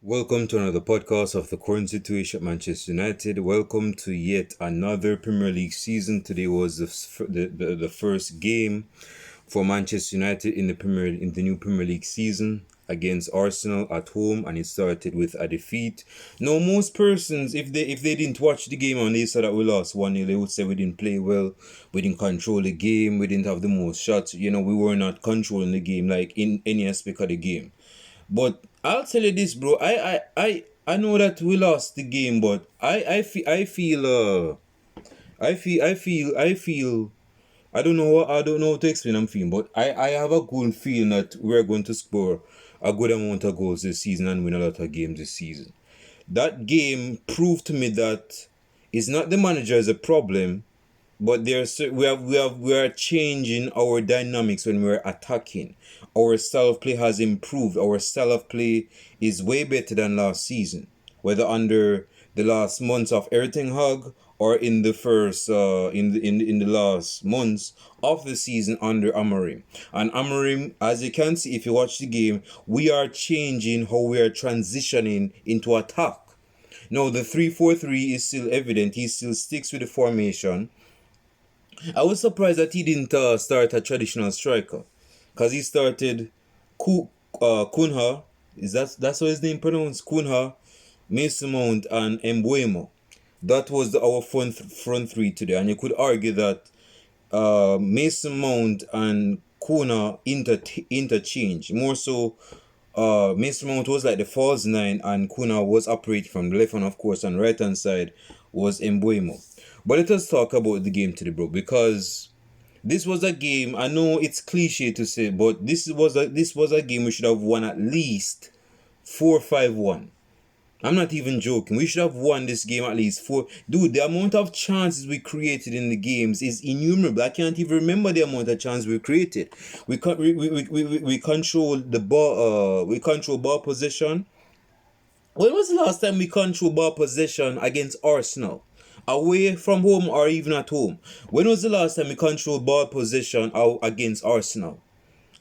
Welcome to another podcast of the current situation at Manchester United. Welcome to yet another Premier League season. Today was the first game for Manchester United in the new Premier League season against Arsenal at home, and it started with a defeat. Now, most persons, if they didn't watch the game and they saw that we lost 1-0, they would say we didn't play well, we didn't control the game, we didn't have the most shots. We were not controlling the game like in any aspect of the game. But I'll tell you this, bro. I know that we lost the game, but I feel I don't know how to explain I'm feeling, but I have a good feeling that we're going to score a good amount of goals this season and win a lot of games this season. That game proved to me that it's not the manager is a problem, but we are changing our dynamics when we're attacking. Our style of play has improved. Our style of play is way better than last season, whether under the last months of Everything Hug or in the first in the last months of the season under Amorim. And Amorim, as you can see if you watch the game, we are changing how we are transitioning into attack. Now the 3-4-3 is still evident. He still sticks with the formation. I was surprised that he didn't start a traditional striker, because he started Kunha. That's how his name pronounced? Kunha, Mason Mount, and Mbuemo. That was our front three today, and you could argue that Mason Mount and Kuna interchange more so. Mason Mount was like the false nine, and Kuna was operating from the left hand, of course, and right hand side was Mbuemo. But let us talk about the game today, bro, because this was a game. I know it's cliche to say, but this was a game we should have won at least 4-5-1. I'm not even joking. We should have won this game at least 4. Dude, the amount of chances we created in the games is innumerable. I can't even remember the amount of chances we created. We control the ball. We control ball possession. When was the last time we control ball possession against Arsenal? Away from home or even at home? When was the last time we controlled ball possession against Arsenal?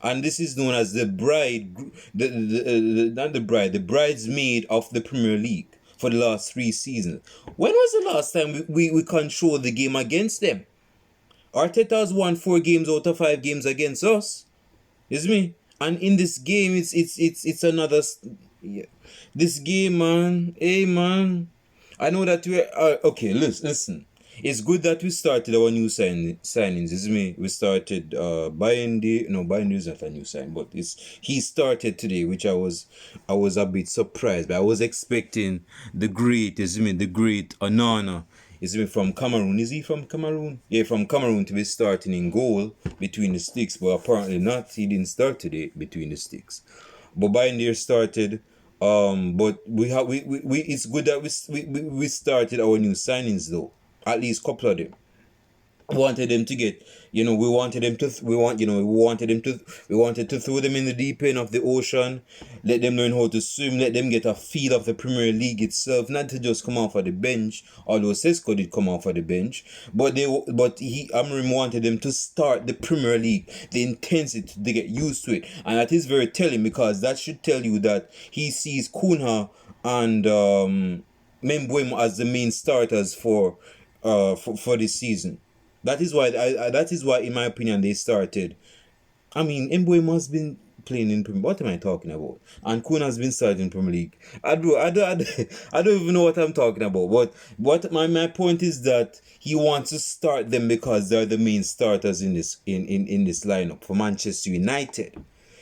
And this is known as the bridesmaid of the Premier League for the last 3 seasons. When was the last time we controlled the game against them? Arteta's won 4 games out of 5 games against us. Is me? And in this game, it's another. Yeah. This game, man. Hey, man. I know that we're okay. Listen. It's good that we started our new signings. It's me. We started Bayandi. No, Bayandi is not a new sign, but he started today, which I was a bit surprised. But I was expecting the great Onana. Is he from Cameroon? Is he from Cameroon? Yeah, from Cameroon to be starting in goal between the sticks, but apparently not. He didn't start today between the sticks. But Bayandi started. But it's good that we started our new signings though. At least a couple of them. We wanted them to get, we wanted to throw them in the deep end of the ocean, let them learn how to swim, let them get a feel of the Premier League itself, not to just come off of the bench, although Sesko did come off of the bench, but Amorim wanted them to start the Premier League, the intensity, to get used to it, and that is very telling, because that should tell you that he sees Kunha and Membuemo as the main starters for this season. That is why, in my opinion, they started. I mean, Mbuemo has been playing in Premier. What am I talking about? And Kun has been starting in Premier League. I don't even know what I'm talking about. But what my point is that he wants to start them because they're the main starters in this lineup for Manchester United.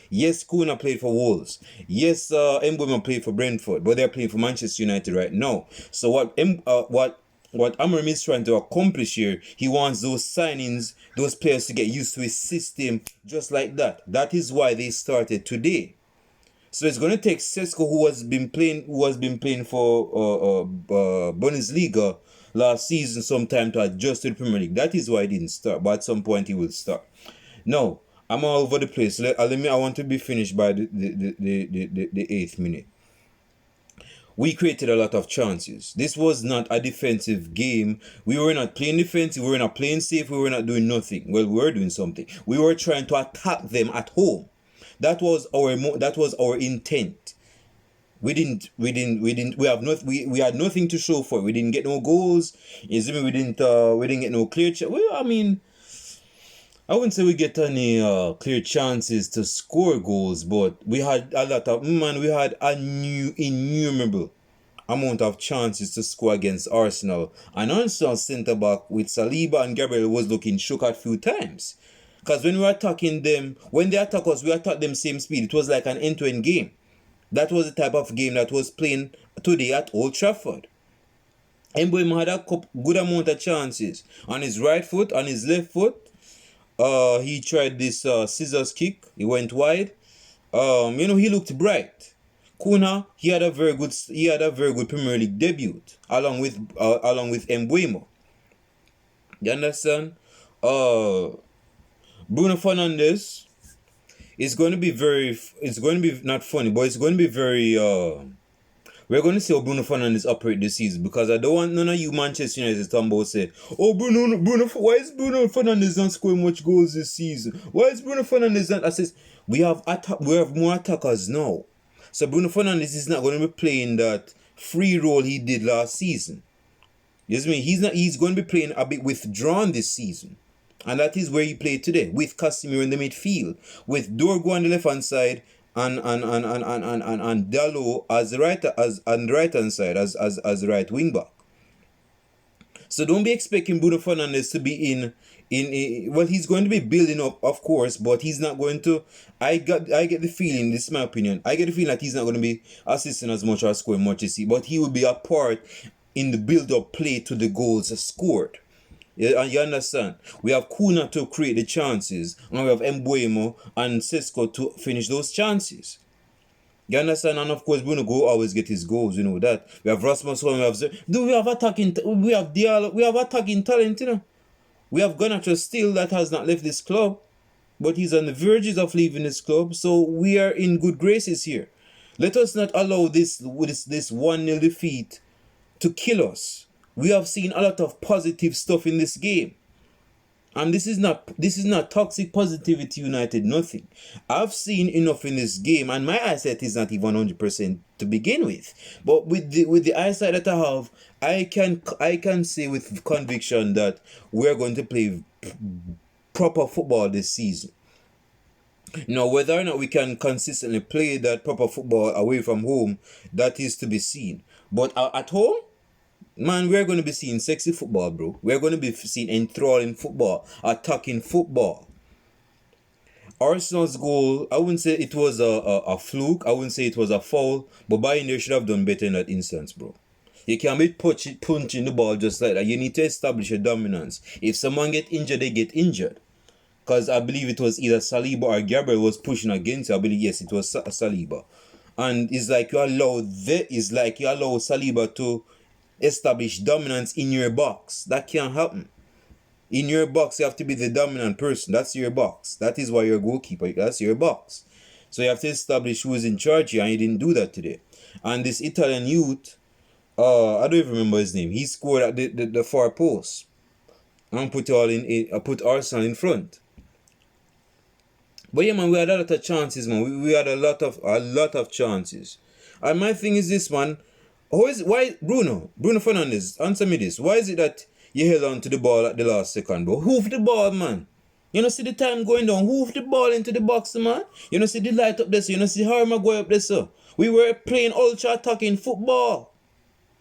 Yes, Kuna played for Wolves. Yes, Mbuemo played for Brentford, but they're playing for Manchester United right now. So what Amorim is trying to accomplish here, he wants those signings, those players to get used to his system just like that. That is why they started today. So it's going to take Sesko, who has been playing for Bundesliga last season, some time to adjust to the Premier League. That is why he didn't start, but at some point he will start. Now, I'm all over the place. I want to be finished by the 8th minute. We created a lot of chances. This was not a defensive game. We were not playing defensive. We were not playing safe. We were not doing nothing. Well, we were doing something. We were trying to attack them at home. That was our intent. We had nothing to show for it. We didn't get no goals. You see me? We didn't get no clear. Well, I mean, I wouldn't say we get any clear chances to score goals, but we had a lot of we had a innumerable amount of chances to score against Arsenal. And Arsenal centre back with Saliba and Gabriel was looking shook a few times. Because when we were attacking them, when they attack us, we attack them same speed. It was like an end-to-end game. That was the type of game that was playing today at Old Trafford. Mbeumo had a good amount of chances. On his right foot, on his left foot, he tried this scissors kick. He went wide. He looked bright. Kuna, he had a very good Premier League debut along with Mbeumo. You understand? Bruno Fernandes is going to be not funny, but it's going to be very we're going to see how Bruno Fernandes operate this season, because I don't want none of you Manchester United talking about say, oh Bruno, why is Bruno Fernandes not scoring much goals this season? Why is Bruno Fernandes not assist? We have more attackers now. So Bruno Fernandes is not going to be playing that free role he did last season. You see me? He's going to be playing a bit withdrawn this season. And that is where he played today, with Casemiro in the midfield, with Dorgo on the left hand side, and Dalot as the right hand side as the right wing back. So don't be expecting Bruno Fernandes to be in well, he's going to be building up, of course, but he's not going to. I get the feeling, this is my opinion, I get the feeling that he's not going to be assisting as much or scoring much as he, but he will be a part in the build-up play to the goals scored. You understand? We have Kuna to create the chances, and we have Mbeumo and Sesko to finish those chances. You understand? And of course, Bruno go always get his goals. You know that. We have Rasmus Holm. We have attacking. We have Diallo. We have attacking talent. You know. We have Garnacho still that has not left this club, but he's on the verges of leaving this club. So we are in good graces here. Let us not allow this 1-0 defeat to kill us. We have seen a lot of positive stuff in this game. And this is not toxic positivity United, nothing. I've seen enough in this game, and my eyesight is not even 100% to begin with. But with the eyesight that I have, I can say with conviction that we're going to play proper football this season. Now, whether or not we can consistently play that proper football away from home, that is to be seen. But at home, man, we're going to be seeing sexy football, bro. We're going to be seeing enthralling football, attacking football. Arsenal's goal, I wouldn't say it was a fluke. I wouldn't say it was a foul. But Bayern there should have done better in that instance, bro. You can't be punching the ball just like that. You need to establish a dominance. If someone get injured, they get injured. Because I believe it was either Saliba or Gabriel was pushing against you. I believe, yes, it was Saliba. And it's like you allow Saliba to establish dominance in your box. That can't happen. In your box, you have to be the dominant person. That's your box. That is why you're a goalkeeper. That's your box. So you have to establish who is in charge here, and you didn't do that today. And this Italian youth, I don't even remember his name. He scored at the far post and put Arsenal in front. But yeah, man, we had a lot of chances, man. We had a lot of chances. And my thing is this, man. Why Bruno Fernandes, answer me this. Why is it that you held on to the ball at the last second, bro? Hoof the ball, man. You know, see the time going down. Hoof the ball into the box, man. You know, see the light up there, so you know, see Harry Maguire up there, so. We were playing ultra attacking football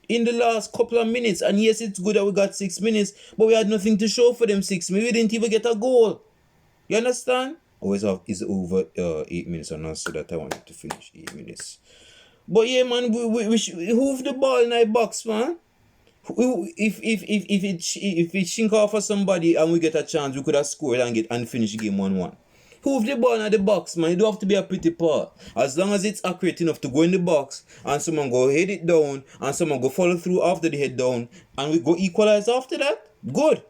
in the last couple of minutes. And yes, it's good that we got 6 minutes, but we had nothing to show for them 6 minutes. We didn't even get a goal. You understand? Always is over 8 minutes, and not so that I wanted to finish 8 minutes. But yeah, man, we should hoof the ball in our box, man. If it shink off for somebody and we get a chance, we could have scored and finish the game 1-1. Hoof the ball in the box, man. You don't have to be a pretty part. As long as it's accurate enough to go in the box and someone go head it down and someone go follow through after the head down and we go equalize after that, good.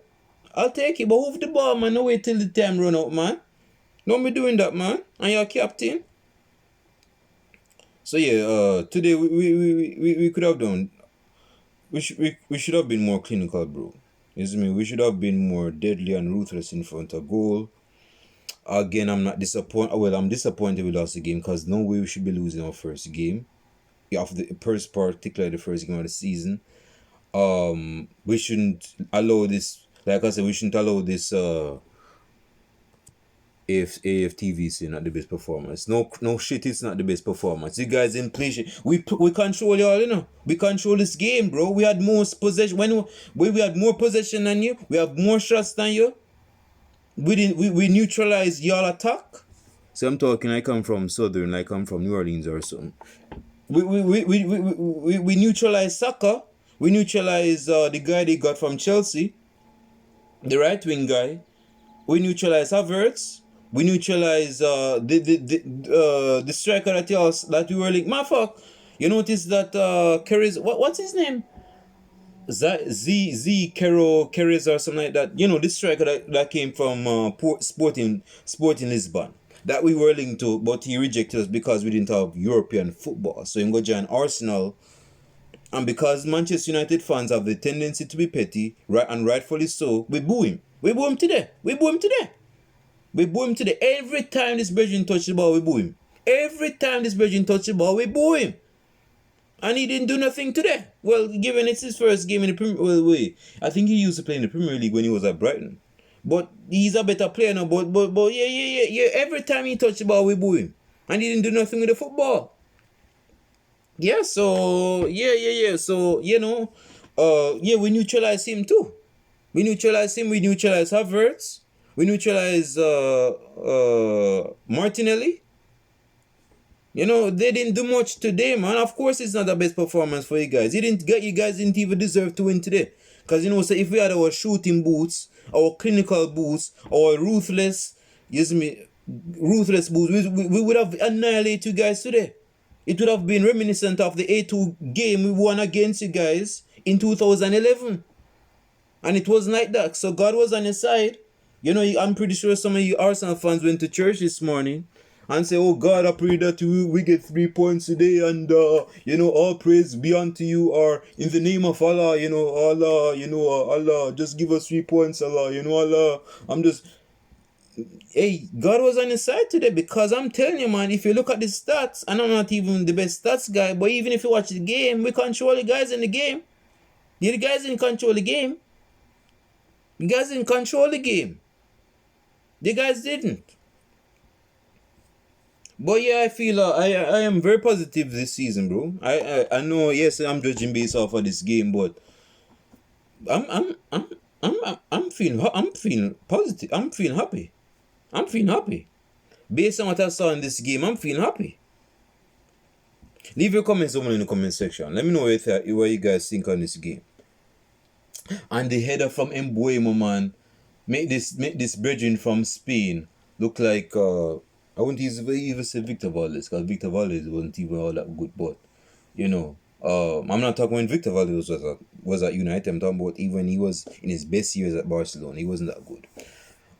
I'll take it. But hoof the ball, man. No wait till the time run out, man. Don't be doing that, man. And you're a captain. So yeah, today we could have done. We should have been more clinical, bro. You see me? We should have been more deadly and ruthless in front of goal. Again, I'm not disappointed. Well, I'm disappointed we lost the game because no way we should be losing our first game. of the first, particularly the first game of the season. We shouldn't allow this. Like I said, we shouldn't allow this. If AFTVC not the best performance. No shit, it's not the best performance. You guys in play shit. We control y'all, you know. We control this game, bro. We had more possession. When we had more possession than you, we have more shots than you. We neutralize y'all attack. So I'm talking. I come from Southern. I come from New Orleans or something. We neutralize Saka. We neutralize the guy they got from Chelsea, the right wing guy. We neutralize Havertz. We neutralize the striker that we were linked. My fuck, you notice that Kerry's what's his name? Kerry's or something like that. You know, this striker that came from Sporting Lisbon that we were linked to, but he rejected us because we didn't have European football. So he go join Arsenal. And because Manchester United fans have the tendency to be petty, right, and rightfully so, we boo him. We boo him today. Every time this Belgian touch the ball, we boo him. Every time this Belgian touch the ball, we boo him. And he didn't do nothing today. Well, given it's his first game in the Premier League, wait, I think he used to play in the Premier League when he was at Brighton. But he's a better player now. But yeah. Every time he touched the ball, we boo him. And he didn't do nothing with the football. Yeah, so yeah. So, you know, we neutralize him too. We neutralize Havertz. We neutralize Martinelli. You know, they didn't do much today, man. Of course, it's not the best performance for you guys. You guys didn't even deserve to win today. Because, you know, so if we had our shooting boots, our clinical boots, our ruthless boots, we would have annihilated you guys today. It would have been reminiscent of the A2 game we won against you guys in 2011. And it wasn't like that. So God was on your side. You know, I'm pretty sure some of you Arsenal fans went to church this morning and say, oh God, I pray that we get 3 points today, and you know, all praise be unto you, or in the name of Allah, you know, Allah, just give us 3 points, Allah, you know, Allah. Hey, God was on your side today, because I'm telling you, man, if you look at the stats, and I'm not even the best stats guy, but even if you watch the game, we control the guys in the game. Yeah, the guys didn't control the game. The guys didn't control the game. The guys didn't. But yeah, I feel I am very positive this season, bro. I know, yes, I'm judging based off of this game, but I'm feeling positive. I'm feeling happy. Based on what I saw in this game, I'm feeling happy. Leave your comments down in the comment section. Let me know what you guys think on this game. And the header from Mbuemo, man, make this brethren from Spain look like I wouldn't even say Victor Valdez, because Victor Valdez wasn't even all that good. But you know, I'm not talking when Victor Valdez was at United. I'm talking about even when he was in his best years at Barcelona. He wasn't that good.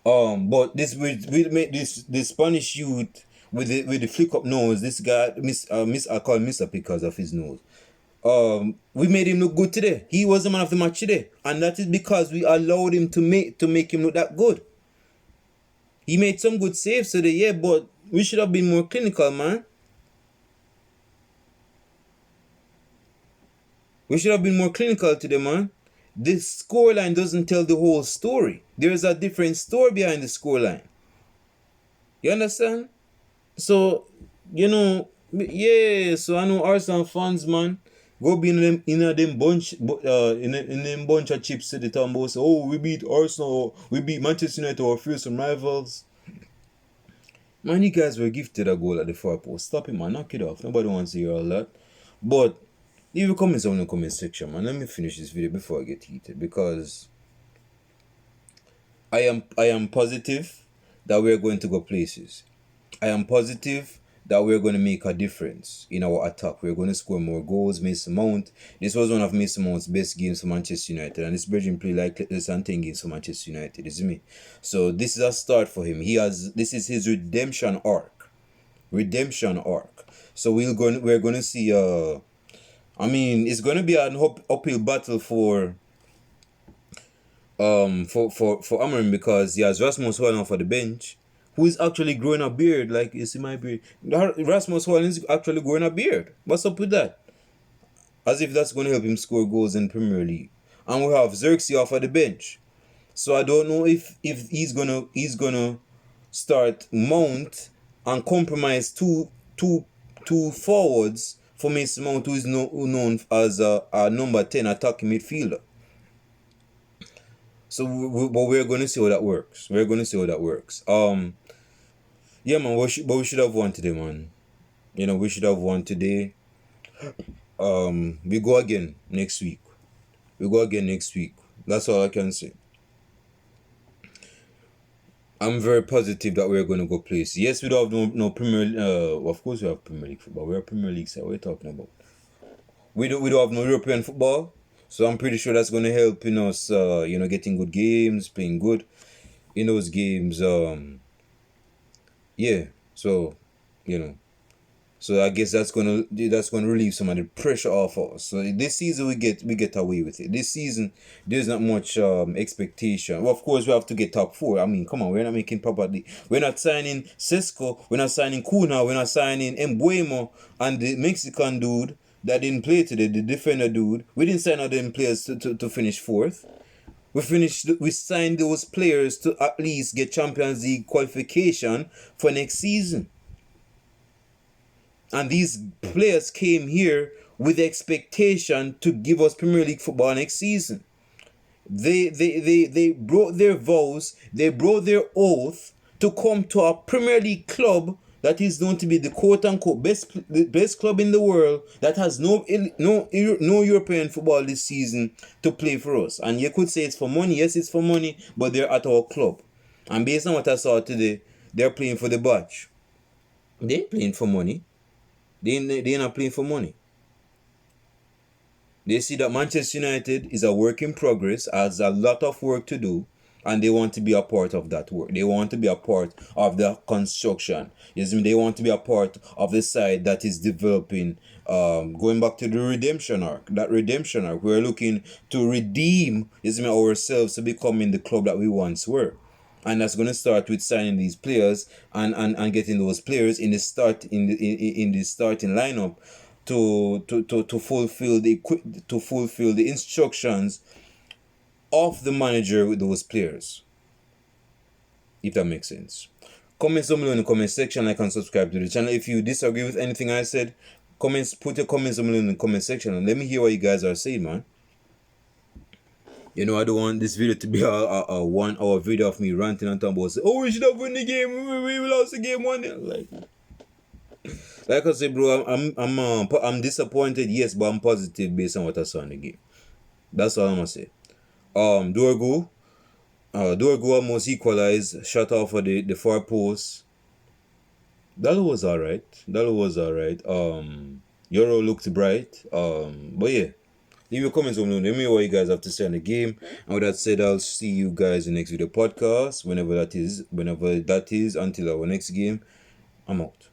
But this we make this Spanish youth with the flick up nose. This guy, I call him Mr. because of his nose. We made him look good today. He was the man of the match today, and that is because we allowed him to make him look that good. He made some good saves today, yeah, but we should have been more clinical, man. We should have been more clinical today, man. This scoreline doesn't tell the whole story. There's a different story behind the scoreline. You understand? So, you know, yeah, so I know Arsenal fans, man, go be in them bunch of chips to the town, say, oh, we beat Arsenal, we beat Manchester United, our fearsome rivals. Man, you guys were gifted a goal at the far post. Stop it, man, knock it off. Nobody wants to hear all that. But leave your comments down in the comment section, man. Let me finish this video before I get heated, because I am positive that we're going to go places. I am positive that we're going to make a difference in our attack. We're going to score more goals. Mason Mount, this was one of Mason Mount's best games for Manchester United, and this Belgian play like less than 10 games for Manchester United, isn't me? So this is a start for him. This is his redemption arc. So we're going to see I mean, it's going to be an uphill battle for Amorim, because he has Rasmus Højlund for the bench, who is actually growing a beard. Like, you see my beard. Rasmus Højlund is actually growing a beard. What's up with that? as if that's going to help him score goals in Premier League. And we have Xerxes off of the bench. So I don't know if he's gonna start Mount and compromise two forwards for Mason Mount, who is known as a number 10 attacking midfielder. So, but we're going to see how that works. Yeah, man. But we should have won today, man. We should have won today. We go again next week. That's all I can say. I'm very positive that we're going to go place. Yes, we don't have no Premier. Of course we have Premier League football. We're a Premier League side. What are you talking about? We don't have no European football. So I'm pretty sure that's going to help us. Getting good games, playing good in those games. Yeah. So, So I guess that's gonna relieve some of the pressure off us. So this season we get away with it. This season there's not much expectation. Well, of course we have to get top 4. I mean, come on, we're not making property. We're not signing Sesko. We're not signing Kuna. We're not signing Mbuemo and the Mexican dude that didn't play today, the defender dude. We didn't sign all them players to finish 4th. We signed those players to at least get Champions League qualification for next season. And these players came here with expectation to give us Premier League football next season. They brought their vows, they brought their oath to come to a Premier League club that is known to be the quote-unquote best club in the world that has no European football this season to play for us. And you could say it's for money. Yes, it's for money, but they're at our club. And based on what I saw today, they're playing for the badge. They ain't playing for money. They're not playing for money. They see that Manchester United is a work in progress, has a lot of work to do, and they want to be a part of that work. They want to be a part of the construction. They want to be a part of the side that is developing, going back to the redemption arc. That redemption arc, we're looking to redeem ourselves to becoming the club that we once were. And that's going to start with signing these players and getting those players in the starting lineup to fulfill the instructions of the manager with those players. If that makes sense. Comment down below in the comment section, like and subscribe to the channel. If you disagree with anything I said, put your comments down below in the comment section and let me hear what you guys are saying, man. I don't want this video to be a 1 hour video of me ranting and talking about, we should have won the game, we lost the game 1-0. Like I said, bro, I'm disappointed, yes, but I'm positive based on what I saw in the game. That's all I'm gonna say. Dorgo almost equalized, shot off of the far post. That was alright. Euro looked bright. But yeah. Leave your comments below. Let me know what you guys have to say on the game. And with that said, I'll see you guys in the next video podcast. Whenever that is. Until our next game, I'm out.